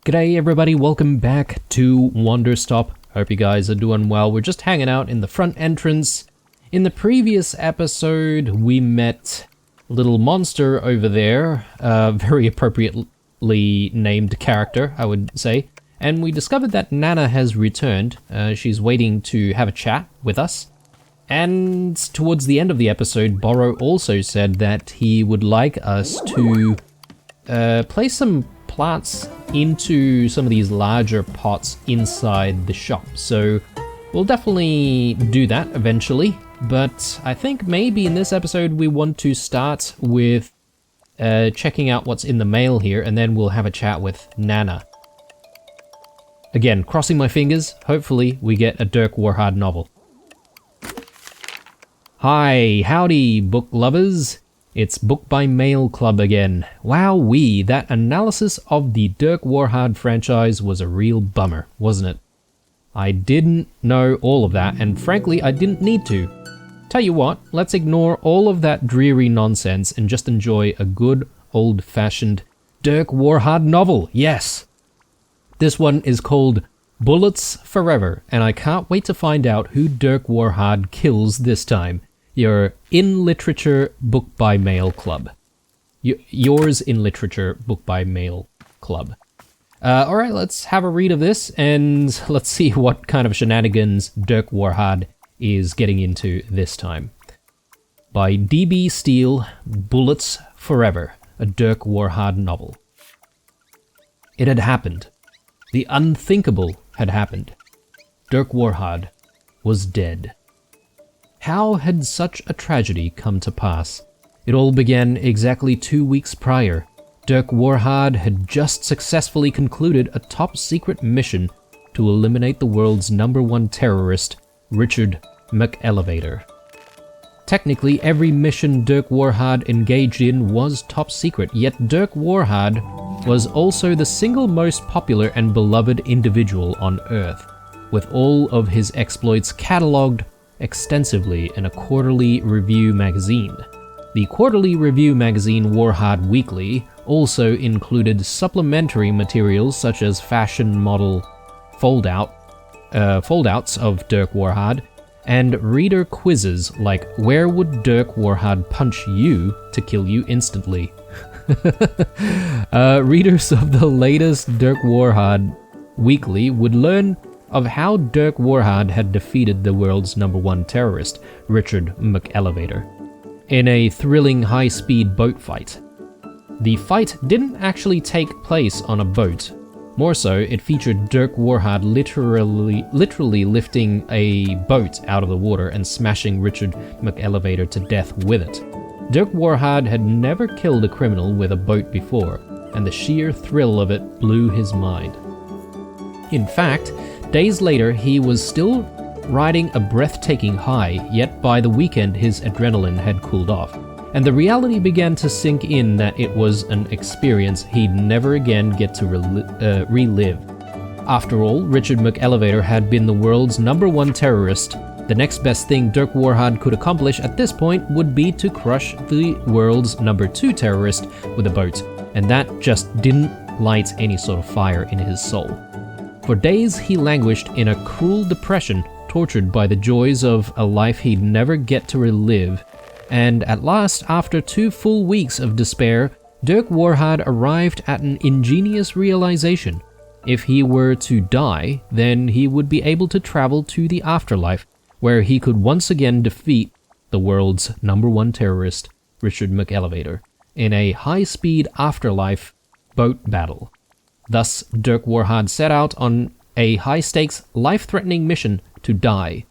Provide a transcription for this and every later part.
G'day everybody, welcome back to Wanderstop. Hope you guys are doing well. We're just hanging out in the front entrance. In the previous episode, we met a little monster over there, a very appropriately named character, I would say. And we discovered that Nana has returned. She's waiting to have a chat with us. And towards the end of the episode, Borrow also said that he would like us to place some plants into some of these larger pots inside the shop. So we'll definitely do that eventually. But I think maybe in this episode we want to start with checking out what's in the mail here, and then we'll have a chat with Nana. Again, crossing my fingers, hopefully we get a Dirk Warhard novel. Hi, howdy book lovers. It's Book by Mail Club again. Wowee, that analysis of the Dirk Warhard franchise was a real bummer, wasn't it? I didn't know all of that, and frankly, I didn't need to. Tell you what, let's ignore all of that dreary nonsense and just enjoy a good old-fashioned Dirk Warhard novel, yes! This one is called Bullets Forever, and I can't wait to find out who Dirk Warhard kills this time. Your In Literature Book by Mail Club. Yours in Literature Book by Mail Club. Alright, let's have a read of this, and let's see what kind of shenanigans Dirk Warhard is getting into this time. By D.B. Steele, Bullets Forever, a Dirk Warhard novel. It had happened. The unthinkable had happened. Dirk Warhard was dead. How had such a tragedy come to pass? It all began exactly 2 weeks prior. Dirk Warhard had just successfully concluded a top-secret mission to eliminate the world's #1 terrorist, Richard McElevator. Technically, every mission Dirk Warhard engaged in was top secret, yet Dirk Warhard was also the single most popular and beloved individual on Earth, with all of his exploits catalogued extensively in a quarterly review magazine. The quarterly review magazine Warhard Weekly also included supplementary materials such as fashion model foldouts of Dirk Warhard, and reader quizzes like where would Dirk Warhard punch you to kill you instantly. Readers of the latest Dirk Warhard Weekly would learn of how Dirk Warhard had defeated the world's #1 terrorist, Richard McElevator, in a thrilling high-speed boat fight. The fight didn't actually take place on a boat. More so, it featured Dirk Warhard literally lifting a boat out of the water and smashing Richard McElevator to death with it. Dirk Warhard had never killed a criminal with a boat before, and the sheer thrill of it blew his mind. In fact, days later, he was still riding a breathtaking high, yet by the weekend his adrenaline had cooled off, and the reality began to sink in that it was an experience he'd never again get to relive. After all, Richard McElevator had been the world's #1 terrorist. The next best thing Dirk Warhard could accomplish at this point would be to crush the world's #2 terrorist with a boat, and that just didn't light any sort of fire in his soul. For days he languished in a cruel depression, tortured by the joys of a life he'd never get to relive, and at last, after 2 full weeks of despair, Dirk Warhard arrived at an ingenious realization. If he were to die, then he would be able to travel to the afterlife, where he could once again defeat the world's #1 terrorist, Richard McElevator, in a high-speed afterlife boat battle. Thus, Dirk Warhard set out on a high-stakes, life-threatening mission to die.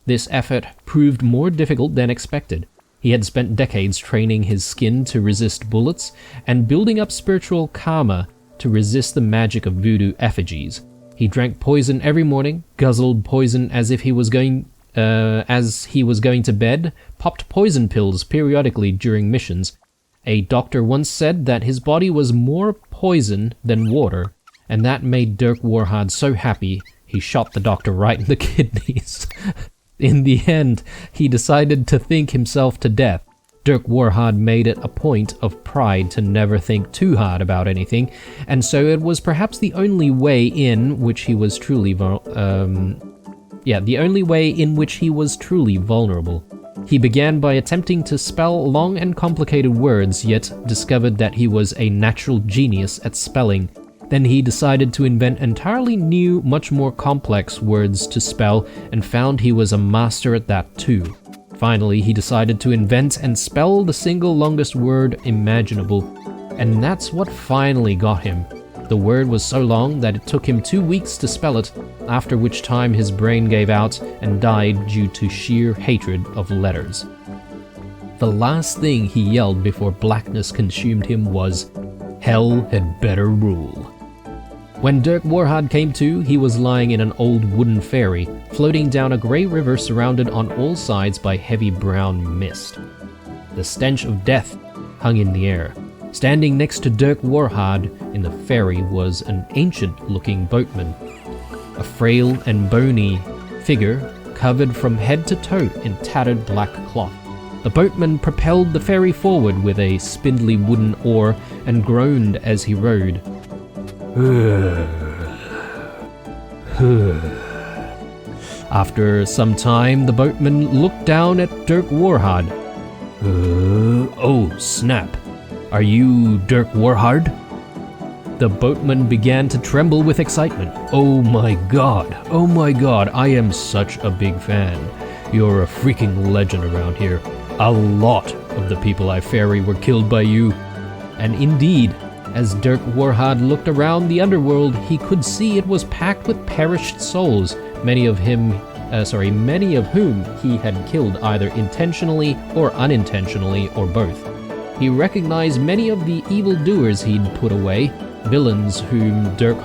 This effort proved more difficult than expected. He had spent decades training his skin to resist bullets and building up spiritual karma to resist the magic of voodoo effigies. He drank poison every morning, guzzled poison as he was going to bed, popped poison pills periodically during missions. A doctor once said that his body was more poison than water, and that made Dirk Warhard so happy he shot the doctor right in the kidneys. In the end, he decided to think himself to death, Dirk Warhard made it a point of pride to never think too hard about anything, and so it was perhaps the only way in which he was truly vulnerable. He began by attempting to spell long and complicated words, yet discovered that he was a natural genius at spelling. Then he decided to invent entirely new, much more complex words to spell, and found he was a master at that too. Finally, he decided to invent and spell the single longest word imaginable, and that's what finally got him. The word was so long that it took him 2 weeks to spell it, after which time his brain gave out and died due to sheer hatred of letters. The last thing he yelled before blackness consumed him was, "Hell had better rule." When Dirk Warhard came to, he was lying in an old wooden ferry, floating down a grey river surrounded on all sides by heavy brown mist. The stench of death hung in the air. Standing next to Dirk Warhard in the ferry was an ancient-looking boatman, a frail and bony figure covered from head to toe in tattered black cloth. The boatman propelled the ferry forward with a spindly wooden oar and groaned as he rowed. After some time, the boatman looked down at Dirk Warhard. Oh, snap. Are you Dirk Warhard? The boatman began to tremble with excitement. Oh my god, I am such a big fan. You're a freaking legend around here. A lot of the people I ferry were killed by you. And indeed, as Dirk Warhard looked around the underworld, he could see it was packed with perished souls, many of whom he had killed either intentionally or unintentionally or both. He recognized many of the evildoers he'd put away, villains whom Dirk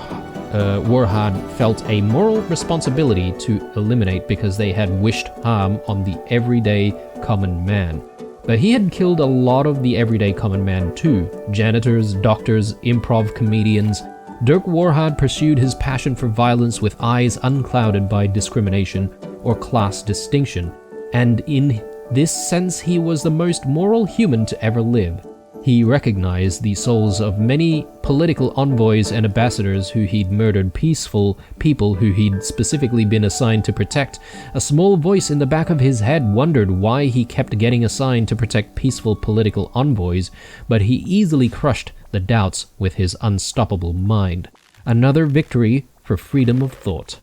Warhard felt a moral responsibility to eliminate because they had wished harm on the everyday common man. But he had killed a lot of the everyday common man too. Janitors, doctors, improv comedians. Dirk Warhard pursued his passion for violence with eyes unclouded by discrimination or class distinction, and in this sense he was the most moral human to ever live. He recognized the souls of many political envoys and ambassadors who he'd murdered, peaceful people who he'd specifically been assigned to protect. A small voice in the back of his head wondered why he kept getting assigned to protect peaceful political envoys, but he easily crushed the doubts with his unstoppable mind. Another victory for freedom of thought.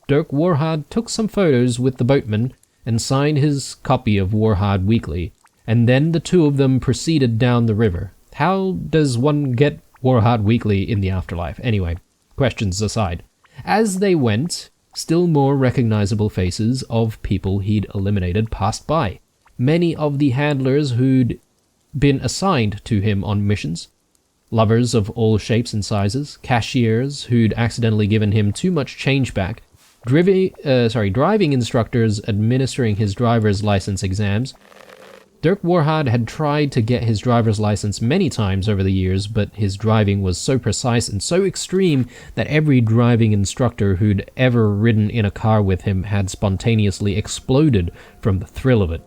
Dirk Warhard took some photos with the boatman and signed his copy of Warhard Weekly, and then the two of them proceeded down the river. How does one get Warhard Weekly in the afterlife? Anyway, questions aside. As they went, still more recognizable faces of people he'd eliminated passed by. Many of the handlers who'd been assigned to him on missions, lovers of all shapes and sizes, cashiers who'd accidentally given him too much change back, driving instructors administering his driver's license exams. Dirk Warhard had tried to get his driver's license many times over the years, but his driving was so precise and so extreme that every driving instructor who'd ever ridden in a car with him had spontaneously exploded from the thrill of it.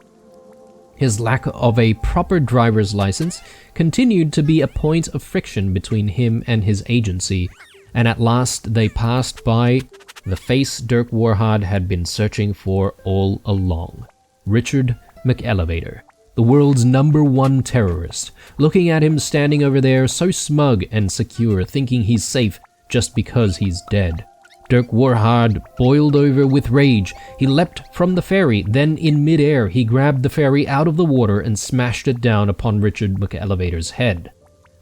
His lack of a proper driver's license continued to be a point of friction between him and his agency, and at last they passed by the face Dirk Warhard had been searching for all along. Richard McElevator, the world's #1 terrorist, looking at him standing over there so smug and secure, thinking he's safe just because he's dead. Dirk Warhard boiled over with rage. He leapt from the ferry, then in midair he grabbed the ferry out of the water and smashed it down upon Richard McElevator's head.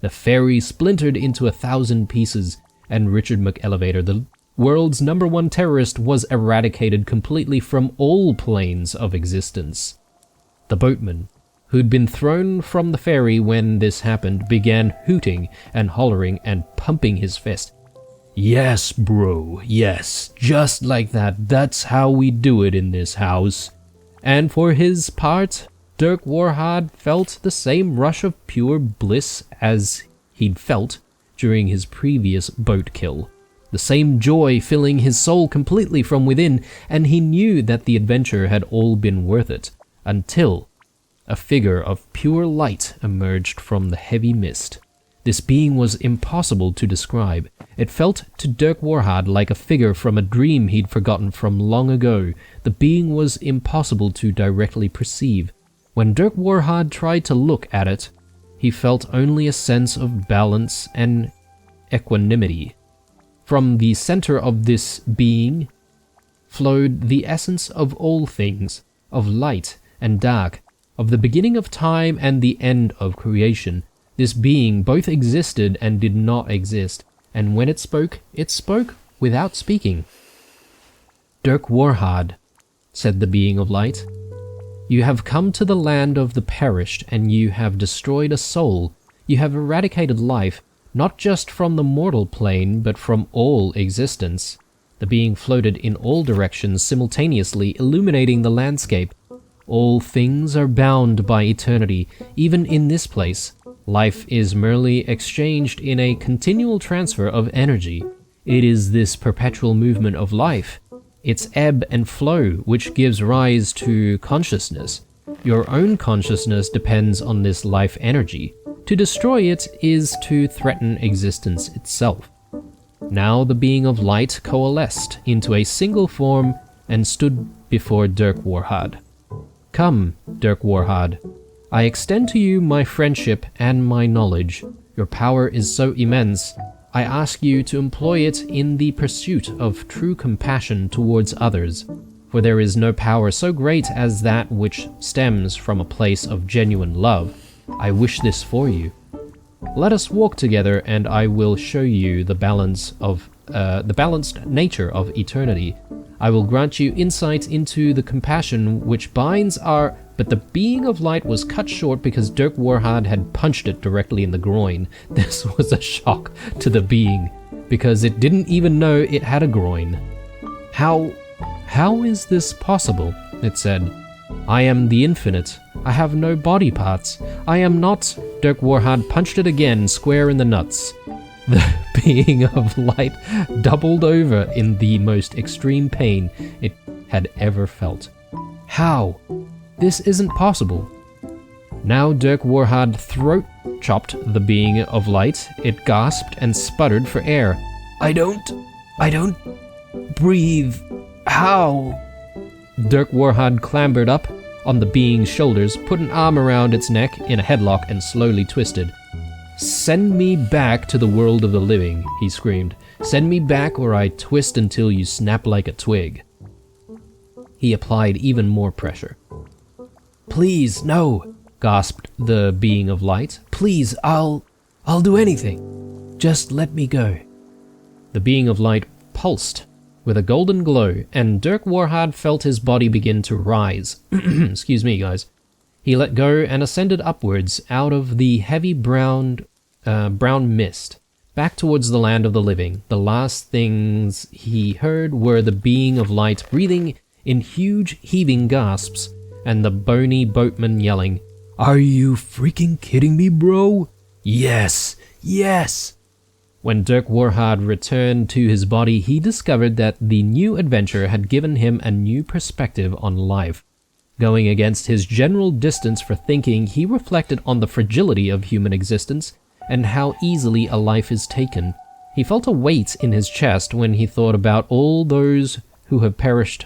The ferry splintered into 1,000 pieces, and Richard McElevator, the world's #1 terrorist, was eradicated completely from all planes of existence. The boatman, who'd been thrown from the ferry when this happened, began hooting and hollering and pumping his fist. "Yes, bro, yes, just like that. That's how we do it in this house." And for his part, Dirk Warhard felt the same rush of pure bliss as he'd felt during his previous boat kill. The same joy filling his soul completely from within, and he knew that the adventure had all been worth it. Until A figure of pure light emerged from the heavy mist. This being was impossible to describe. It felt to Dirk Warhard like a figure from a dream he'd forgotten from long ago. The being was impossible to directly perceive. When Dirk Warhard tried to look at it, he felt only a sense of balance and equanimity. From the center of this being flowed the essence of all things, of light and dark, of the beginning of time and the end of creation. This being both existed and did not exist, and when it spoke without speaking. "Dirk Warhard," said the being of light, "you have come to the land of the perished, and you have destroyed a soul. You have eradicated life, not just from the mortal plane, but from all existence." The being floated in all directions simultaneously, illuminating the landscape. "All things are bound by eternity, even in this place. Life is merely exchanged in a continual transfer of energy. It is this perpetual movement of life, its ebb and flow, which gives rise to consciousness. Your own consciousness depends on this life energy. To destroy it is to threaten existence itself." Now the being of light coalesced into a single form and stood before Dirk Warhard. "Come, Dirk Warhard. I extend to you my friendship and my knowledge. Your power is so immense, I ask you to employ it in the pursuit of true compassion towards others, for there is no power so great as that which stems from a place of genuine love. I wish this for you. Let us walk together, and I will show you the balanced nature of eternity. I will grant you insight into the compassion which binds our..." But the being of light was cut short because Dirk Warhard had punched it directly in the groin. This was a shock to the being, because it didn't even know it had a groin. How is this possible?" it said. "I am the infinite. I have no body parts. I am not..." Dirk Warhard punched it again, square in the nuts. The being of light doubled over in the most extreme pain it had ever felt. "How? This isn't possible." Now Dirk Warhard throat-chopped the being of light. It gasped and sputtered for air. I don't breathe. How?" Dirk Warhard clambered up on the being's shoulders, put an arm around its neck in a headlock, and slowly twisted. "Send me back to the world of the living," he screamed. "Send me back, or I twist until you snap like a twig." He applied even more pressure. "Please, no," gasped the being of light. "Please, I'll do anything. Just let me go." The being of light pulsed with a golden glow, and Dirk Warhard felt his body begin to rise. Excuse me, guys. He let go and ascended upwards out of the heavy brown mist, back towards the land of the living. The last things he heard were the being of light breathing in huge, heaving gasps, and the bony boatman yelling, "Are you freaking kidding me, bro? Yes, yes!" When Dirk Warhard returned to his body, he discovered that the new adventure had given him a new perspective on life. Going against his general distance for thinking, he reflected on the fragility of human existence and how easily a life is taken. He felt a weight in his chest when he thought about all those who have perished,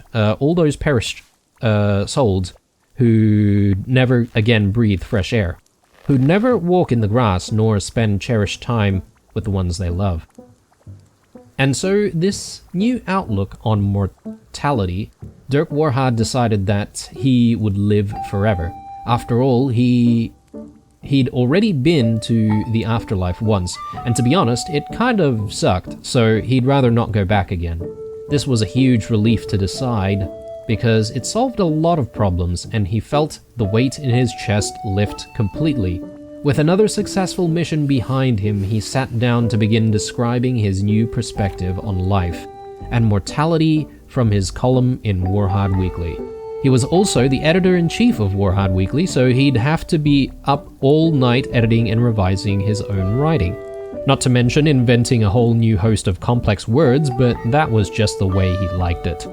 souls who never again breathe fresh air, who never walk in the grass nor spend cherished time with the ones they love. And so this new outlook on mortality, Dirk Warhard decided that he would live forever. After all, he'd already been to the afterlife once, and to be honest, it kind of sucked, so he'd rather not go back again. This was a huge relief to decide, because it solved a lot of problems, and he felt the weight in his chest lift completely. With another successful mission behind him, he sat down to begin describing his new perspective on life and mortality from his column in Warhard Weekly. He was also the editor-in-chief of Warhard Weekly, so he'd have to be up all night editing and revising his own writing. Not to mention inventing a whole new host of complex words, but that was just the way he liked it.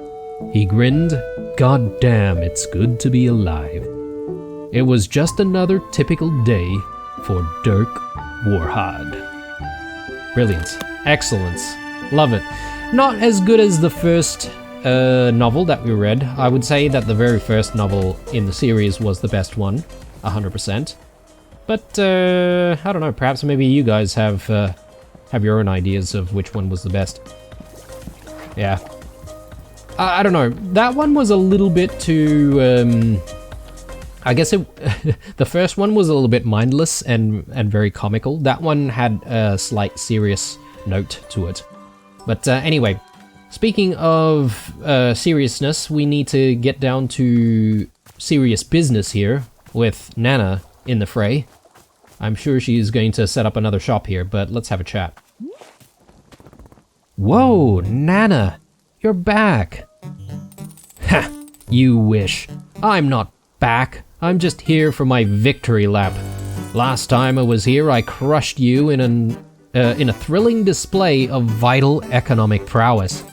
He grinned. God damn, it's good to be alive. It was just another typical day for Dirk Warhard. Brilliant. Excellence. Love it. Not as good as the first novel that we read. I would say that the very first novel in the series was the best one, 100%. But I don't know, perhaps maybe you guys have your own ideas of which one was the best. Yeah. I don't know, that one was a little bit too... I guess the first one was a little bit mindless and very comical. That one had a slight serious note to it. But anyway, speaking of seriousness, we need to get down to serious business here with Nana in the fray. I'm sure she's going to set up another shop here, but let's have a chat. Whoa, Nana, you're back. Ha, you wish. I'm not back. I'm just here for my victory lap. Last time I was here, I crushed you in a thrilling display of vital economic prowess.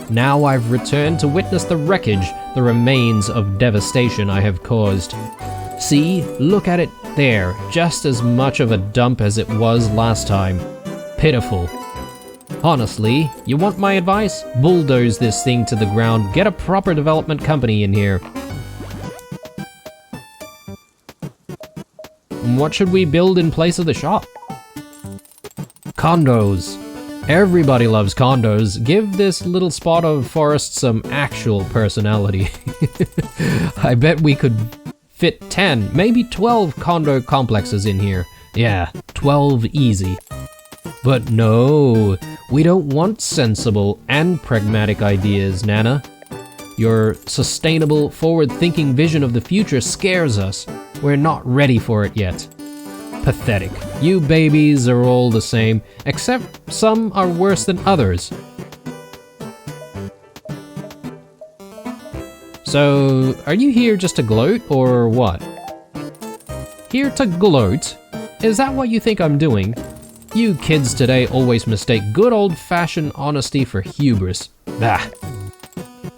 Now I've returned to witness the wreckage, the remains of devastation I have caused. See, look at it there, just as much of a dump as it was last time. Pitiful. Honestly, you want my advice? Bulldoze this thing to the ground, get a proper development company in here. What should we build in place of the shop? Condos. Everybody loves condos. Give this little spot of forest some actual personality. I bet we could fit 10, maybe 12 condo complexes in here. Yeah, 12 easy. But no, we don't want sensible and pragmatic ideas, Nana. Your sustainable, forward-thinking vision of the future scares us. We're not ready for it yet. Pathetic. You babies are all the same, except some are worse than others. So, are you here just to gloat, or what? Here to gloat? Is that what you think I'm doing? You kids today always mistake good old-fashioned honesty for hubris. Bah.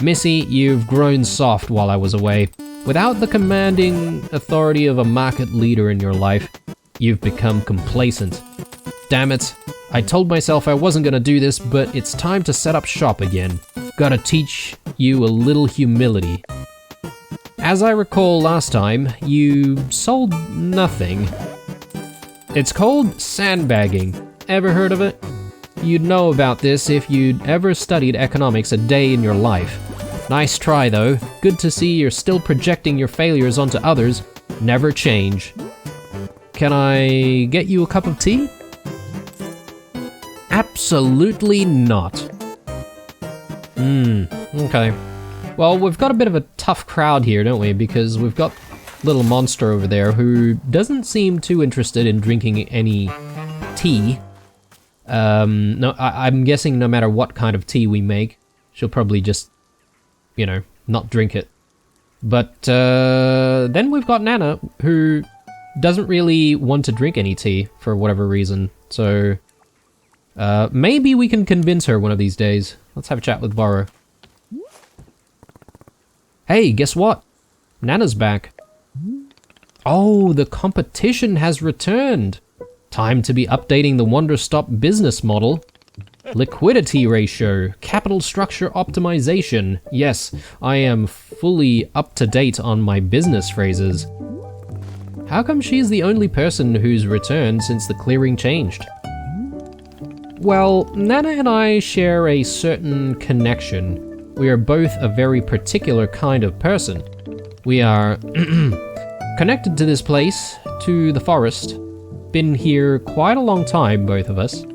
Missy, you've grown soft while I was away. Without the commanding authority of a market leader in your life, you've become complacent. Damn it, I told myself I wasn't gonna do this, but it's time to set up shop again. Gotta teach you a little humility. As I recall last time, you sold nothing. It's called sandbagging. Ever heard of it? You'd know about this if you'd ever studied economics a day in your life. Nice try though. Good to see you're still projecting your failures onto others. Never change. Can I get you a cup of tea? Absolutely not. Okay. Well, we've got a bit of a tough crowd here, don't we? Because we've got little monster over there who doesn't seem too interested in drinking any tea. No, I'm guessing no matter what kind of tea we make, she'll probably just, you know, not drink it. But then we've got Nana, who doesn't really want to drink any tea for whatever reason. So maybe we can convince her one of these days. Let's have a chat with Varro. Hey, guess what? Nana's back. Oh, the competition has returned. Time to be updating the Wanderstop business model. Liquidity ratio, capital structure optimization. Yes, I am fully up to date on my business phrases. How come she's the only person who's returned since the clearing changed? Well, Nana and I share a certain connection. We are both a very particular kind of person. We are connected to this place, to the forest. Been here quite a long time, both of us.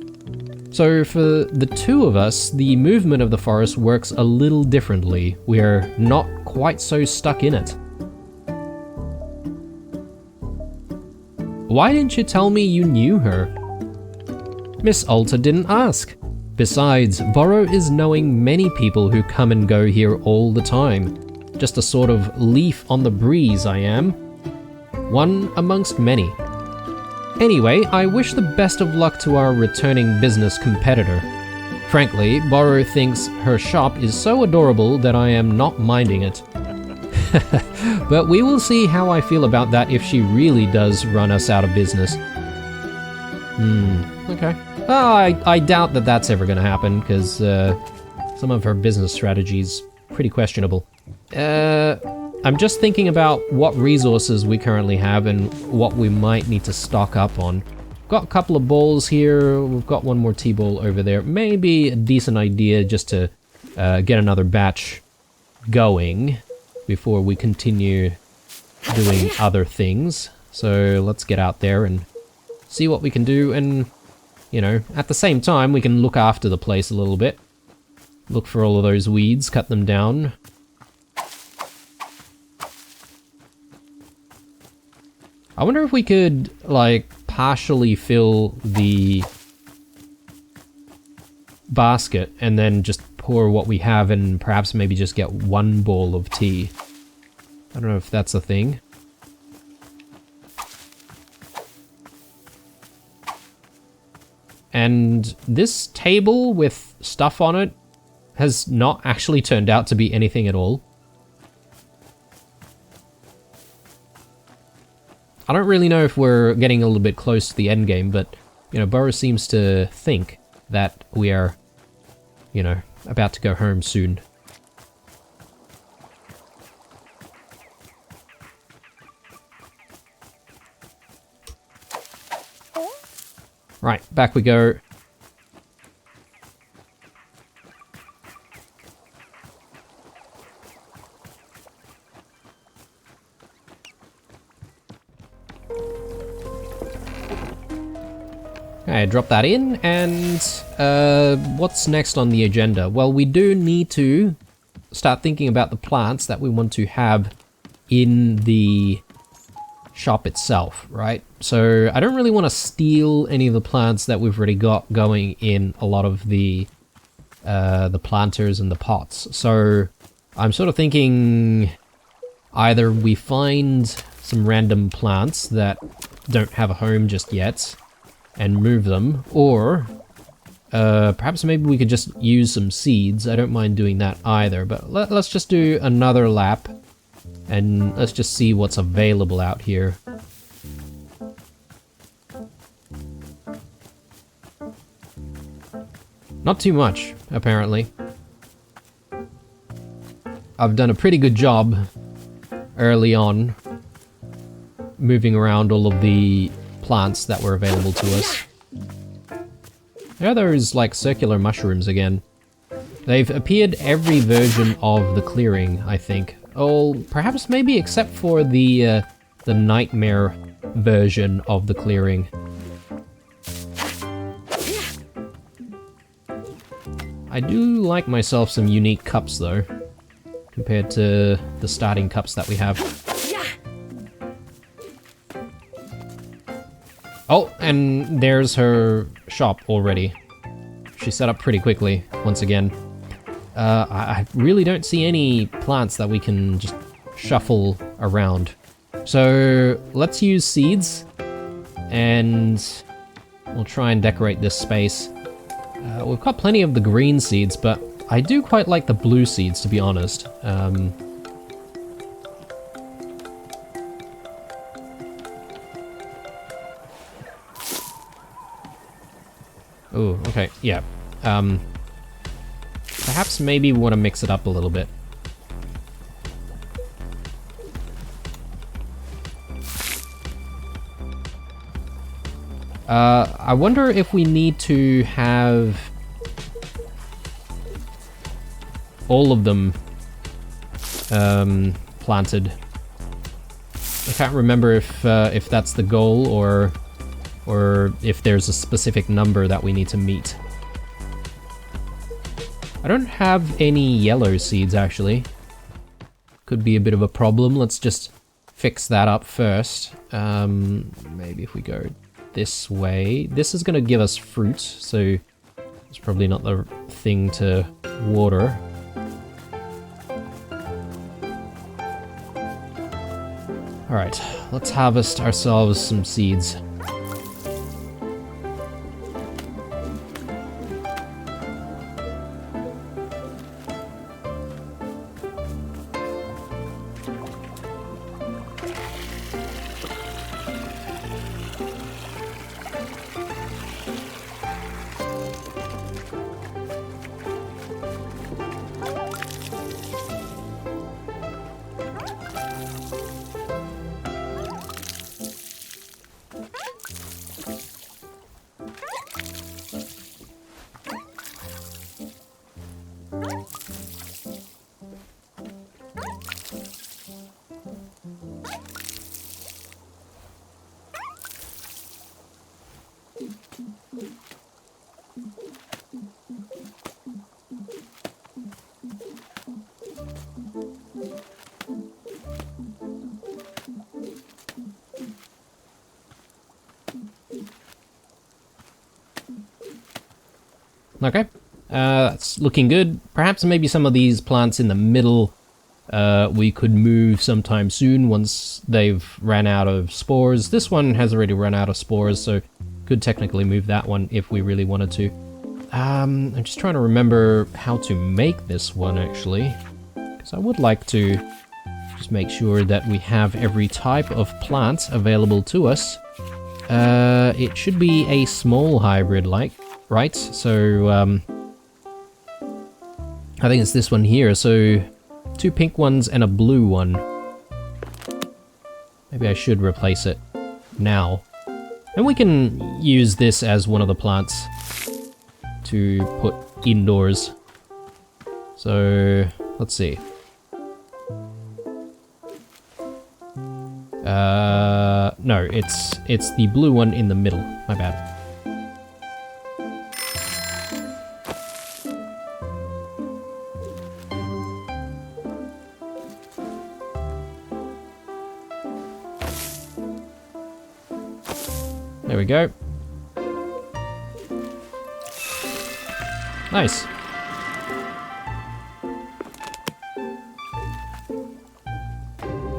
So for the two of us, the movement of the forest works a little differently. We're not quite so stuck in it. Why didn't you tell me you knew her? Miss Alta didn't ask. Besides, Varro is knowing many people who come and go here all the time. Just a sort of leaf on the breeze, I am. One amongst many. Anyway, I wish the best of luck to our returning business competitor. Frankly, Varro thinks her shop is so adorable that I am not minding it. But we will see how I feel about that if she really does run us out of business. Okay. Oh, I doubt that that's ever going to happen, because some of her business strategy's pretty questionable. I'm just thinking about what resources we currently have and what we might need to stock up on. Got a couple of balls here, we've got one more T-ball over there. Maybe a decent idea just to get another batch going before we continue doing other things. So let's get out there and see what we can do, and, you know, at the same time we can look after the place a little bit. Look for all of those weeds, cut them down. I wonder if we could, like, partially fill the basket and then just pour what we have and perhaps maybe just get one bowl of tea. I don't know if that's a thing. And this table with stuff on it has not actually turned out to be anything at all. I don't really know if we're getting a little bit close to the end game, but, you know, Burrow seems to think that we are, you know, about to go home soon. Right, back we go. Okay, drop that in, and what's next on the agenda? Well, we do need to start thinking about the plants that we want to have in the shop itself, right? So I don't really want to steal any of the plants that we've already got going in a lot of the planters and the pots. So I'm sort of thinking either we find some random plants that don't have a home just yet and move them, or perhaps maybe we could just use some seeds. I don't mind doing that either, but let's just do another lap and let's just see what's available out here. Not too much, apparently. I've done a pretty good job early on moving around all of the plants that were available to us. There are those, like, circular mushrooms again. They've appeared every version of the clearing, I think. Oh, perhaps maybe except for the nightmare version of the clearing. I do like myself some unique cups, though, compared to the starting cups that we have. Oh, and there's her shop already. She set up pretty quickly, once again. I really don't see any plants that we can just shuffle around. So let's use seeds, and we'll try and decorate this space. We've got plenty of the green seeds, but I do quite like the blue seeds, to be honest. Oh, okay, yeah. Perhaps maybe we want to mix it up a little bit. I wonder if we need to have all of them planted. I can't remember if that's the goal or if there's a specific number that we need to meet. I don't have any yellow seeds, actually. Could be a bit of a problem. Let's just fix that up first. Maybe if we go this way. This is going to give us fruit, so it's probably not the thing to water. Alright, let's harvest ourselves some seeds. Okay, that's looking good. Perhaps maybe some of these plants in the middle we could move sometime soon once they've ran out of spores. This one has already run out of spores, so could technically move that one if we really wanted to. I'm just trying to remember how to make this one, actually, because I would like to just make sure that we have every type of plant available to us. It should be a small hybrid, like, right? So, I think it's this one here, so 2 pink ones and a blue one. Maybe I should replace it now. And we can use this as one of the plants to put indoors. So, let's see. No, it's the blue one in the middle. My bad. There we go. Nice.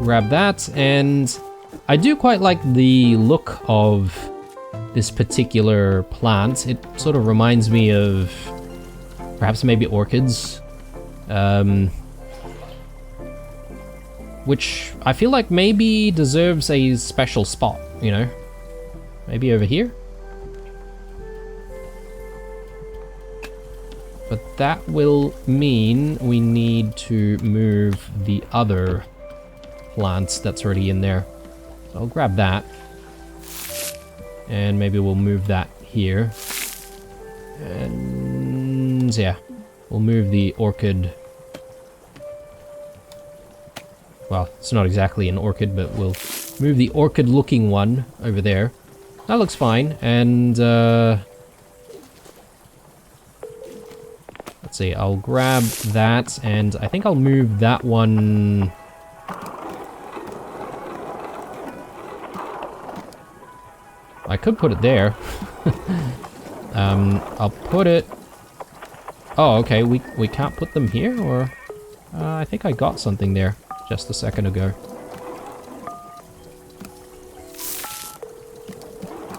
Grab that, and I do quite like the look of this particular plant. It sort of reminds me of perhaps maybe orchids, which I feel like maybe deserves a special spot, you know? Maybe over here? But that will mean we need to move the other plants that's already in there. So I'll grab that. And maybe we'll move that here. And yeah, we'll move the orchid. Well, it's not exactly an orchid, but we'll move the orchid looking one over there. That looks fine, and let's see, I'll grab that, and I think I'll move that one. I could put it there. I'll put it. Oh, okay, we can't put them here, or I think I got something there just a second ago.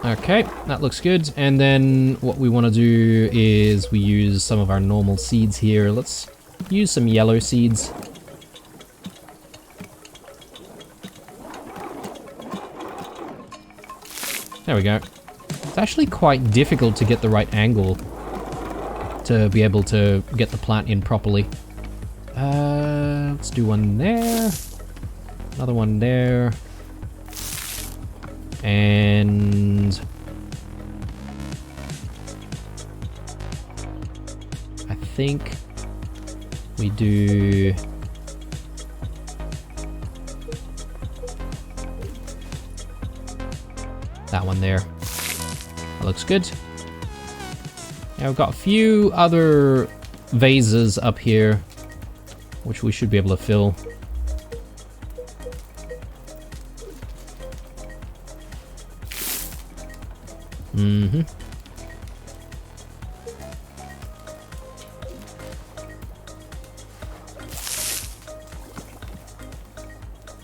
Okay, that looks good. And then what we want to do is we use some of our normal seeds here. Let's use some yellow seeds. There we go. It's actually quite difficult to get the right angle to be able to get the plant in properly. Let's do one there. Another one there. And I think we do that one there. That looks good. Now we've got a few other vases up here, which we should be able to fill. Mm-hmm.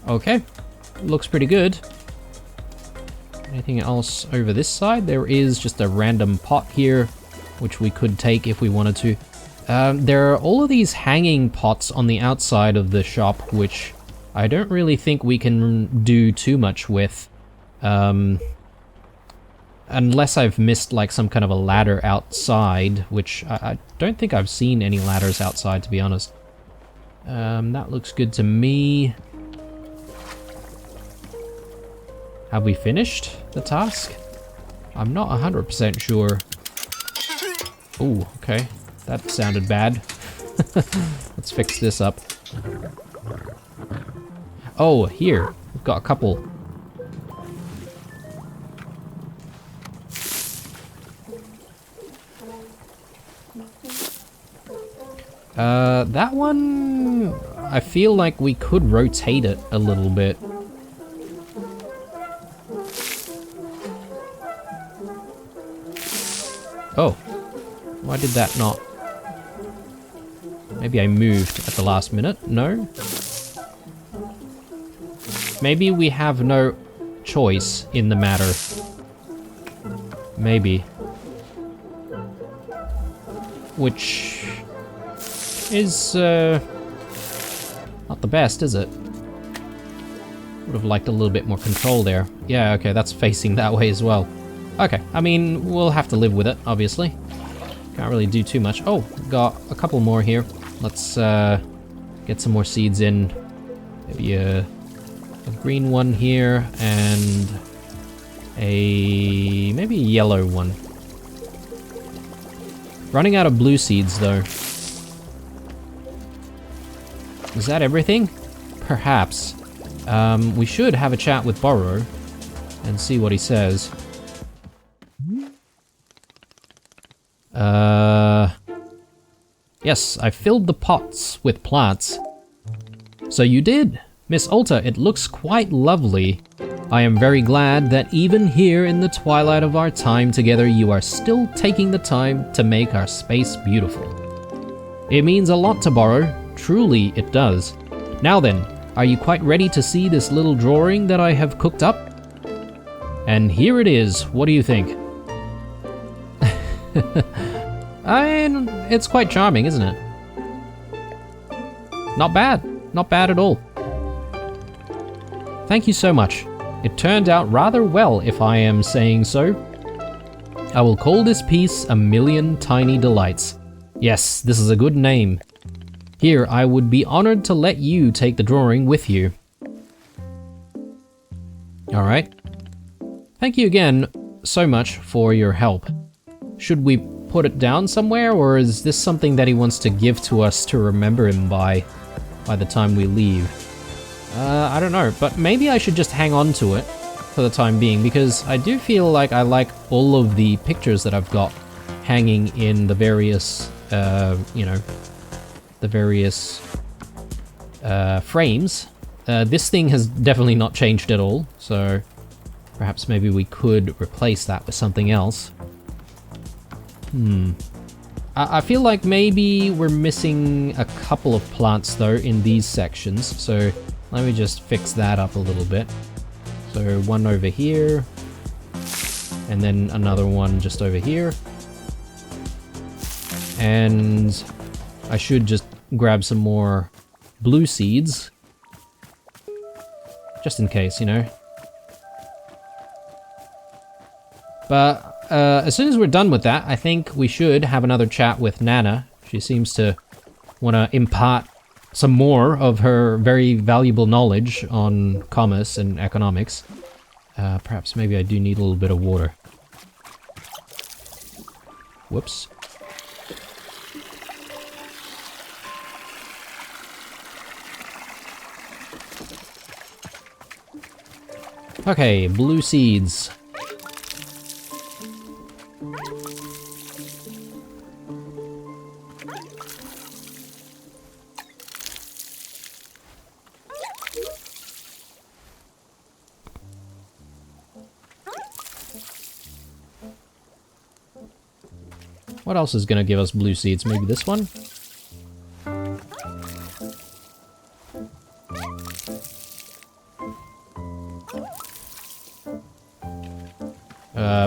Okay, looks pretty good. Anything else over this side? There is just a random pot here, which we could take if we wanted to. There are all of these hanging pots on the outside of the shop, which I don't really think we can do too much with. Unless I've missed like some kind of a ladder outside, which I don't think I've seen any ladders outside, to be honest. That looks good to me. Have we finished the task? I'm not 100% sure. Ooh, okay. That sounded bad. Let's fix this up. Oh, here. We've got a couple. That one, I feel like we could rotate it a little bit. Oh, Why did that not... Maybe I moved at the last minute? No? Maybe we have no choice in the matter. Maybe. Which is not the best, is it? Would have liked a little bit more control there. Yeah, okay, that's facing that way as well. Okay, I mean, we'll have to live with it, obviously. Can't really do too much. Oh, got a couple more here. Let's get some more seeds in. Maybe a green one here and maybe a yellow one. Running out of blue seeds though. Is that everything? Perhaps. We should have a chat with Borrow and see what he says. Yes, I filled the pots with plants. So you did, Miss Alta, it looks quite lovely. I am very glad that even here in the twilight of our time together, you are still taking the time to make our space beautiful. It means a lot to Borrow, truly it does. Now then, are you quite ready to see this little drawing that I have cooked up? And here it is, what do you think? It's quite charming, isn't it? Not bad. Not bad at all. Thank you so much. It turned out rather well, if I am saying so. I will call this piece A Million Tiny Delights. Yes, this is a good name. Here, I would be honored to let you take the drawing with you. Alright. Thank you again so much for your help. Should we put it down somewhere, or is this something that he wants to give to us to remember him by the time we leave? I don't know, but maybe I should just hang on to it for the time being, because I do feel like I like all of the pictures that I've got hanging in the various, you know, the various frames. This thing has definitely not changed at all, so perhaps maybe we could replace that with something else. I feel like maybe we're missing a couple of plants though in these sections, so let me just fix that up a little bit. So one over here, and then another one just over here. And I should just grab some more blue seeds, just in case, you know. But as soon as we're done with that, I think we should have another chat with Nana. She seems to want to impart some more of her very valuable knowledge on commerce and economics. Perhaps maybe I do need a little bit of water. Whoops. Okay, blue seeds. What else is gonna give us blue seeds? Maybe this one?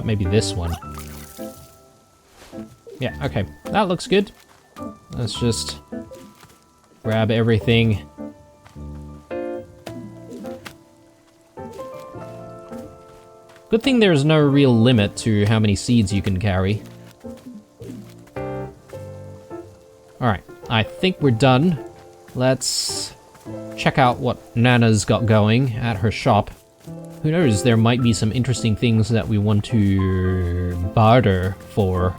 Maybe this one. Yeah, okay. That looks good. Let's just grab everything. Good thing there's no real limit to how many seeds you can carry. Alright, I think we're done. Let's check out what Nana's got going at her shop. Who knows, there might be some interesting things that we want to barter for.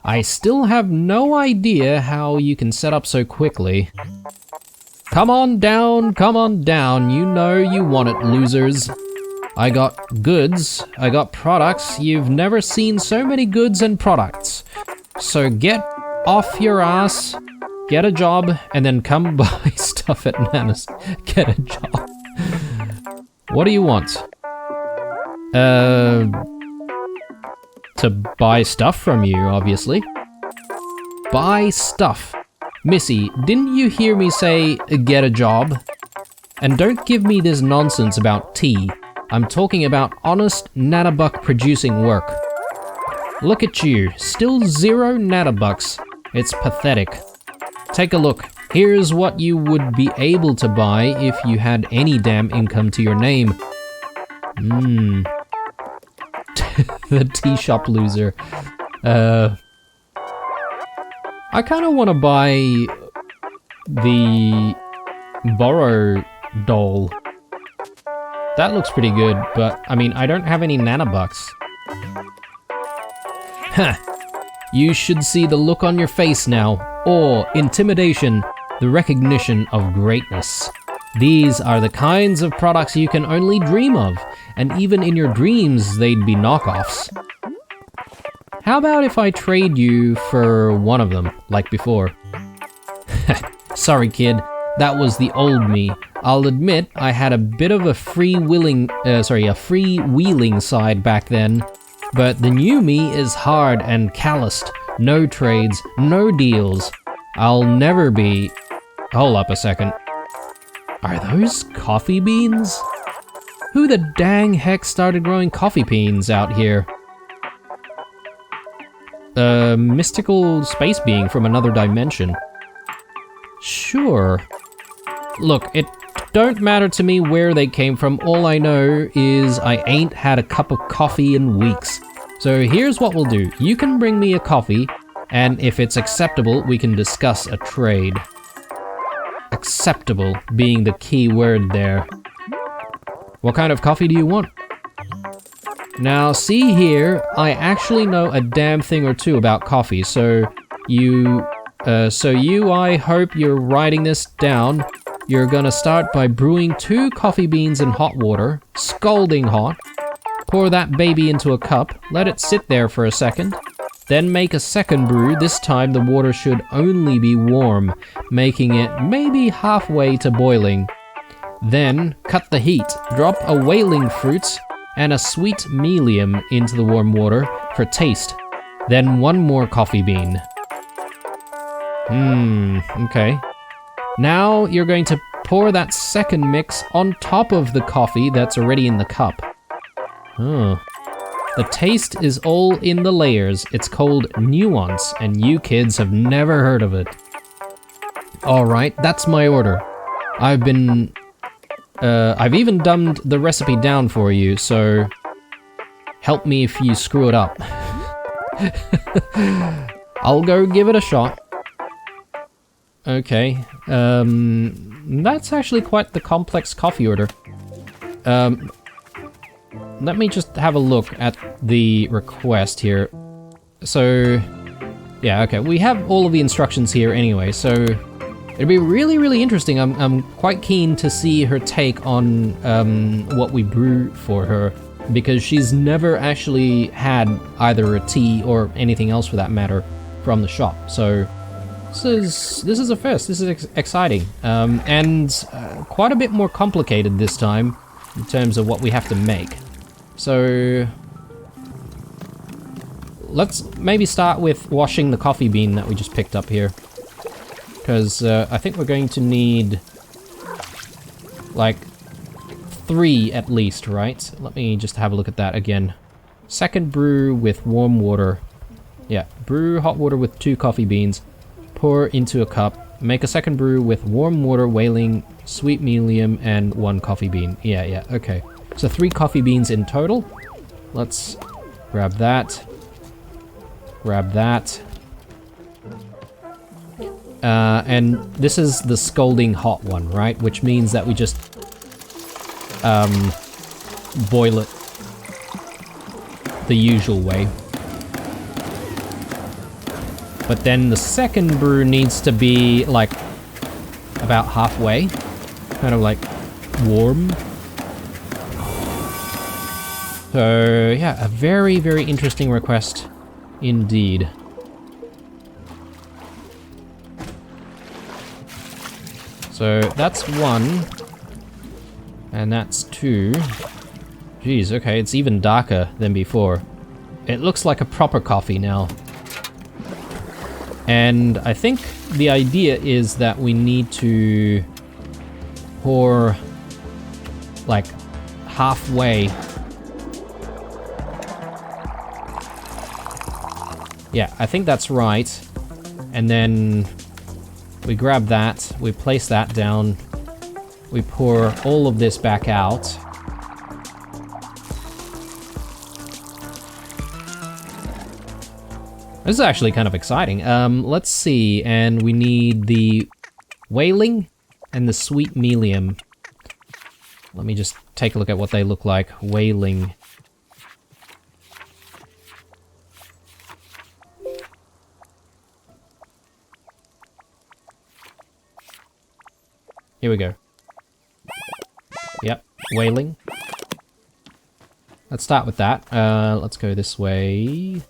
I still have no idea how you can set up so quickly. Come on down, you know you want it, losers. I got goods, I got products, you've never seen so many goods and products. So get off your ass, get a job, and then come buy stuff at Nana's. Get a job. What do you want? To buy stuff from you, obviously. Buy stuff. Missy, didn't you hear me say, get a job? And don't give me this nonsense about tea. I'm talking about honest nanobuck producing work. Look at you, still 0 nanobucks. It's pathetic. Take a look. Here's what you would be able to buy if you had any damn income to your name. The tea shop loser. I kind of want to buy the Burrow doll. That looks pretty good, but I mean, I don't have any nanobucks. Huh. You should see the look on your face now. Awe, intimidation, the recognition of greatness. These are the kinds of products you can only dream of, and even in your dreams, they'd be knockoffs. How about if I trade you for one of them, like before? Sorry, kid. That was the old me. I'll admit I had a bit of a freewheeling side back then, but the new me is hard and calloused. No trades, no deals. I'll never be... Hold up a second. Are those coffee beans? Who the dang heck started growing coffee beans out here? A mystical space being from another dimension. Sure. Look, it don't matter to me where they came from. All I know is I ain't had a cup of coffee in weeks. So here's what we'll do. You can bring me a coffee, and if it's acceptable, we can discuss a trade. Acceptable being the key word there. What kind of coffee do you want? Now, see here, I actually know a damn thing or two about coffee, so I hope you're writing this down. You're gonna start by brewing 2 coffee beans in hot water, scalding hot. Pour that baby into a cup, let it sit there for a second. Then make a second brew. This time the water should only be warm, making it maybe halfway to boiling. Then cut the heat, drop a whaling fruit and a sweet melium into the warm water for taste. Then 1 more coffee bean. Okay. Now you're going to pour that second mix on top of the coffee that's already in the cup. Oh. The taste is all in the layers. It's called nuance, and you kids have never heard of it. Alright, that's my order. I've even dumbed the recipe down for you, so help me if you screw it up. I'll go give it a shot. Okay, that's actually quite the complex coffee order. Let me just have a look at the request here. So, yeah, okay, we have all of the instructions here anyway, so it'd be really, really interesting. I'm quite keen to see her take on what we brew for her, because she's never actually had either a tea or anything else for that matter from the shop. So this is a first. This is exciting, and quite a bit more complicated this time in terms of what we have to make. So let's maybe start with washing the coffee bean that we just picked up here, because I think we're going to need like 3 at least, right? Let me just have a look at that again. Second brew with warm water. Yeah, brew hot water with 2 coffee beans. Pour into a cup. Make a second brew with warm water, whaling, sweet melium, and 1 coffee bean. Yeah, okay. So 3 coffee beans in total. Let's grab that. Grab that. And this is the scalding hot one, right? Which means that we just boil it the usual way. But then the second brew needs to be like about halfway, kind of like warm. So yeah, a very, very interesting request indeed. So that's 1, and that's 2. Jeez, okay, it's even darker than before. It looks like a proper coffee now. And I think the idea is that we need to pour like halfway. Yeah, I think that's right. And then we grab that, we place that down, we pour all of this back out. This is actually kind of exciting. Let's see, and we need the whaling and the sweet melium. Let me just take a look at what they look like. Whaling. Here we go. Yep, whaling. Let's start with that. Let's go this way.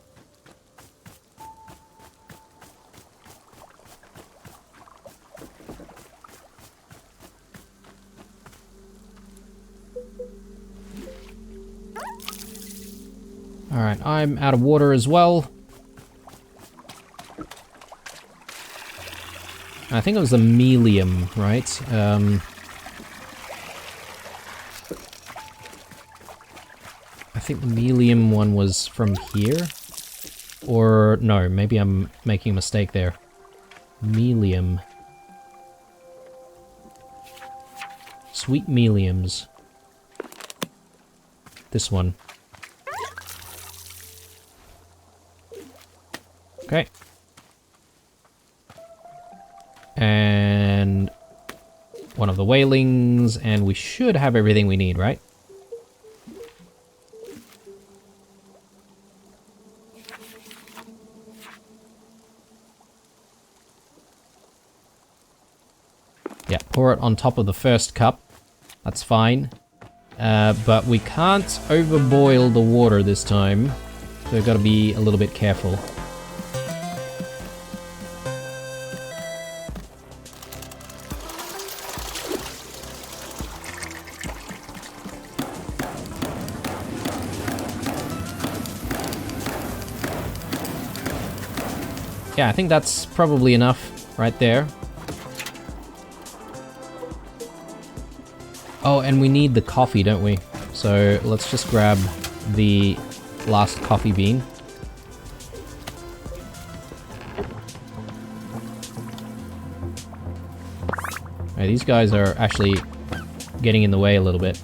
Alright, I'm out of water as well. I think it was the melium, right? I think the melium one was from here. Or, no, maybe I'm making a mistake there. Melium. Sweet meliums. This one. Okay. And one of the whalings, and we should have everything we need, right? Yeah, pour it on top of the first cup. That's fine. But we can't overboil the water this time. So we've got to be a little bit careful. Yeah, I think that's probably enough right there. Oh, and we need the coffee, don't we? So let's just grab the last coffee bean. Right, these guys are actually getting in the way a little bit.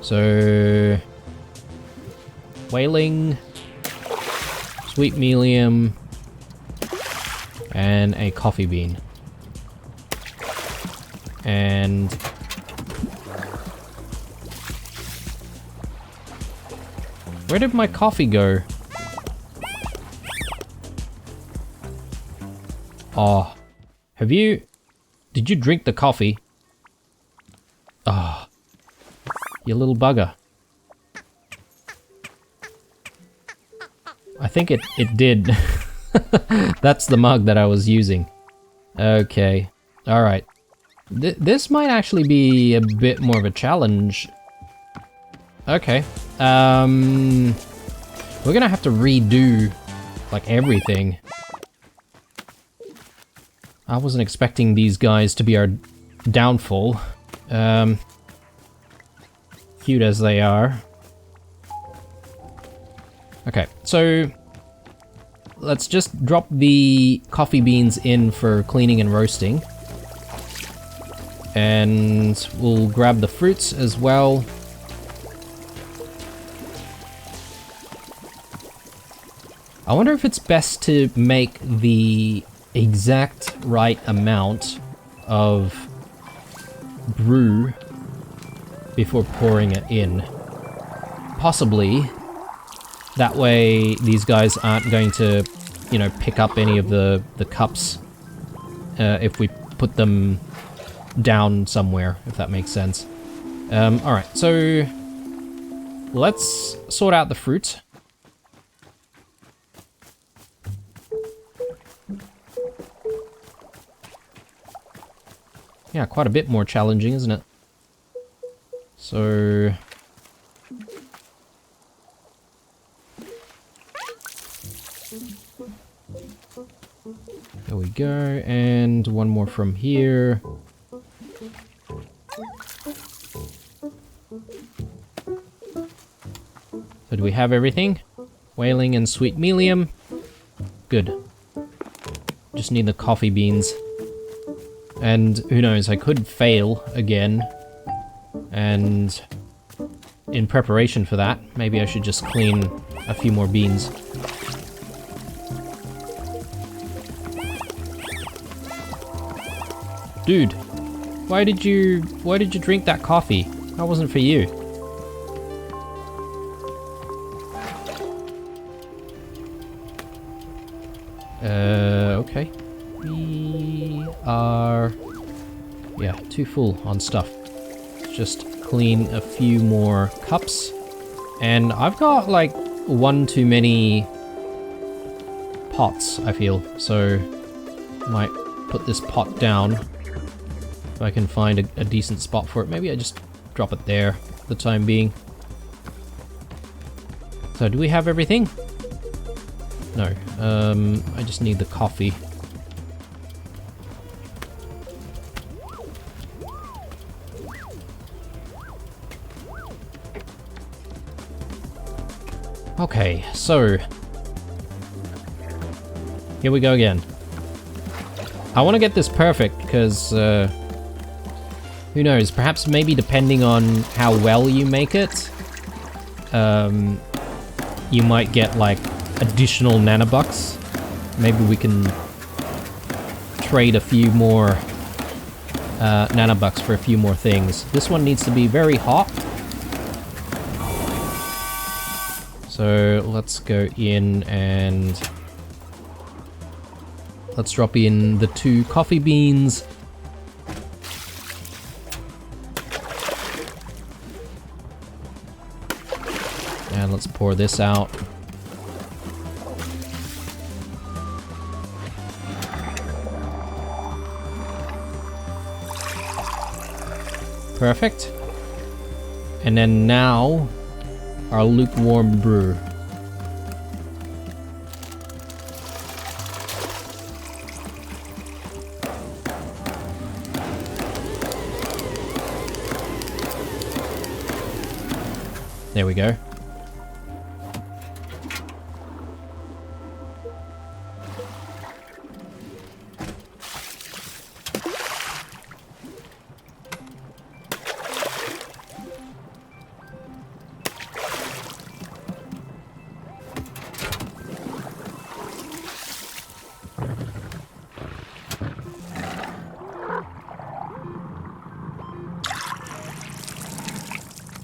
So, whaling, sweet melium, and a coffee bean. And where did my coffee go? Oh, did you drink the coffee? Oh, you little bugger. I think it did. That's the mug that I was using. Okay. Alright. This might actually be a bit more of a challenge. Okay. We're gonna have to redo, like, everything. I wasn't expecting these guys to be our downfall. Cute as they are. Okay, so let's just drop the coffee beans in for cleaning and roasting. And we'll grab the fruits as well. I wonder if it's best to make the exact right amount of brew before pouring it in. Possibly. That way these guys aren't going to, you know, pick up any of the cups if we put them down somewhere, if that makes sense. Alright, so let's sort out the fruit. yeah, quite a bit more challenging, isn't it? So... there we go, and one more from here. So do we have everything? Whaling and sweet melium. Good. Just need the coffee beans. And who knows, I could fail again. And in preparation for that, maybe I should just clean a few more beans. Dude, why did you drink that coffee? That wasn't for you. Okay. We are... yeah, too full on stuff. Just clean a few more cups. And I've got, like, one too many pots, I feel. So, might put this pot down. If I can find a decent spot for it. Maybe I just drop it there for the time being. So, do we have everything? No. I just need the coffee. Okay, so... here we go again. I want to get this perfect, because, who knows, perhaps maybe depending on how well you make it, you might get, like, additional nanobucks. Maybe we can trade a few more nanobucks for a few more things. This one needs to be very hot. So let's go in and let's drop in the 2 coffee beans. And let's pour this out. Perfect. And then now, our lukewarm brew. There we go.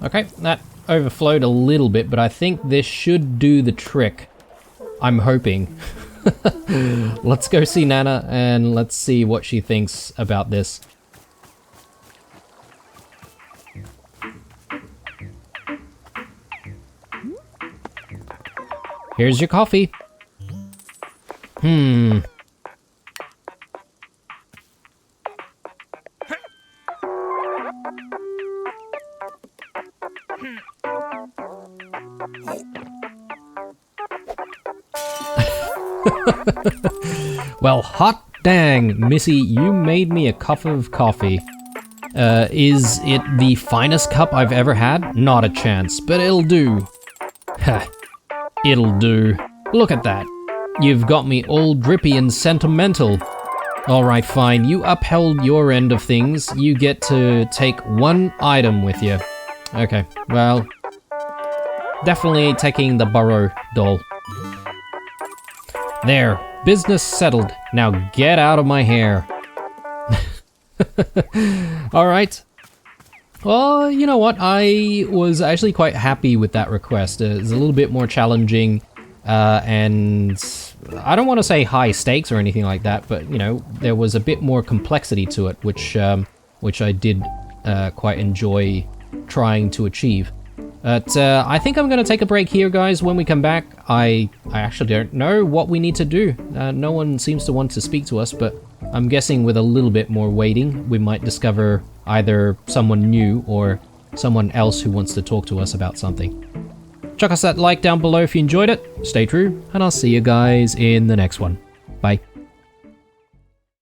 Okay, that overflowed a little bit, but I think this should do the trick. I'm hoping. Let's go see Nana and let's see what she thinks about this. Here's your coffee. Well, hot dang, Missy, you made me a cup of coffee. Is it the finest cup I've ever had? Not a chance, but it'll do. Heh, it'll do. Look at that. You've got me all drippy and sentimental. Alright, fine, you upheld your end of things. You get to take one item with you. Okay, well, definitely taking the Burrow doll. There, business settled. Now get out of my hair. Alright. Well, you know what? I was actually quite happy with that request. It's a little bit more challenging, and I don't want to say high stakes or anything like that, but, you know, there was a bit more complexity to it, which I did quite enjoy trying to achieve. But I think I'm going to take a break here, guys. When we come back, I actually don't know what we need to do. No one seems to want to speak to us, but I'm guessing with a little bit more waiting, we might discover either someone new or someone else who wants to talk to us about something. Chuck us that like down below if you enjoyed it, stay true, and I'll see you guys in the next one.